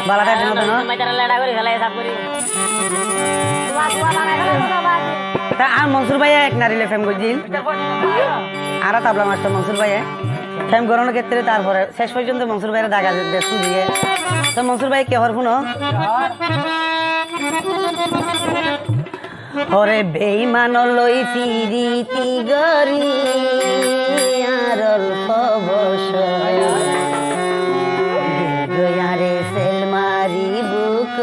বালাটা দিন মতো মাইতারা লেডা করে খেলায় সাফ করি তা আর মনসুর ভাইয়া এক নারীলে ফেম করছিল আর তাবলা মাস্টার মনসুর ভাইয়া ফেম করানোর ক্ষেত্রে তারপরে শেষ পর্যন্ত মনসুর ভাইয়ের দাগা দেখুন দিয়ে তো মনসুর ভাই কে হর শুনো ওরে বেইমান লই পিরিতি গরি আর অল্প বসয় গয়ারে সেল মারি বুক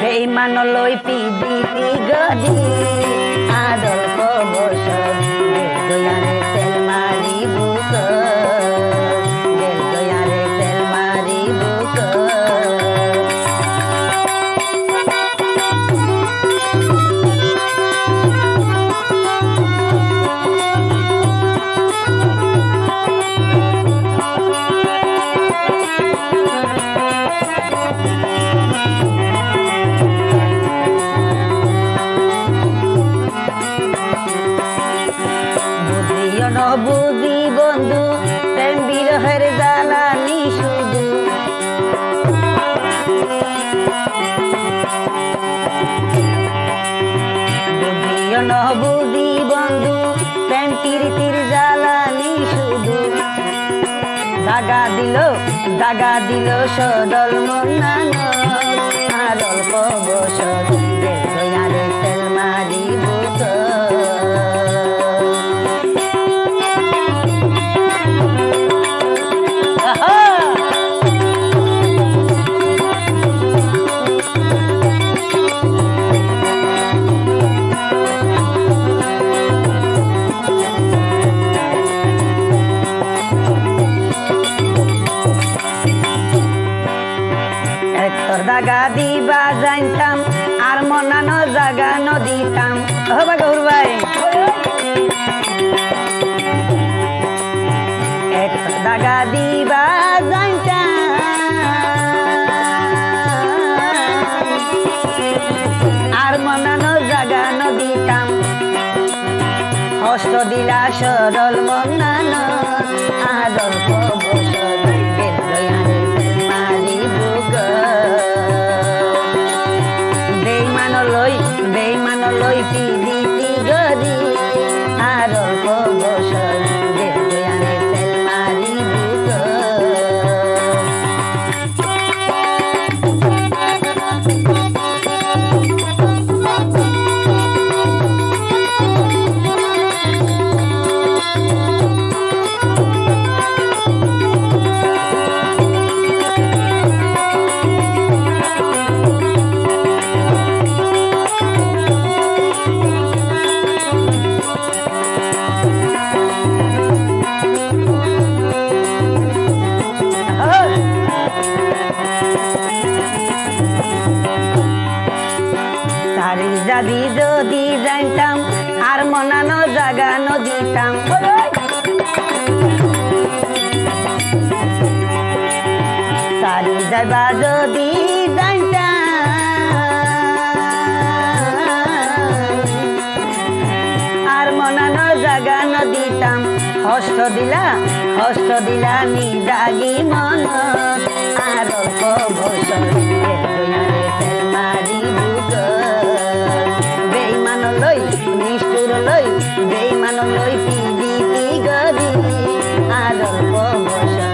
বেইমান লই পিরিতি গরি আর অল্প বসয় গয়ারে সেল মারি বুক বুঝি বন্ধু প্রেম বিরহের জ্বালানি শুধু বুঝিও ন বুঝি বন্ধু প্রেম তীর জ্বালানি শুধু দাগা দিল সদল মন্নান আর অল্প বছর দয়ারে তেল মারি বুক দাগা দিবা জানতাম আর মনানো জাগা নদিতাম হবা গৌর ভাই দাগা দিবা জানতাম আর মনানো জাগা নদিতাম হস্ত দিলা সরল মনানো আর অল্প বছর মারি বুক বেইমান লই পিরিতি গরি আর অল্প বছর দেয়ারে তেল মারি বুক যদি যদি জানতাম আর মনানো জাগা নদিতাম সারি যাবা যদি জানতাম আর মনানো জাগা নদিতাম হস্ত দিলা নিজাগি মন আর অল্প বছর তেল মারি বুক বেইমান লই নিষ্ঠুর লই বেইমান লই পিরিতি গরি আর অল্প বছর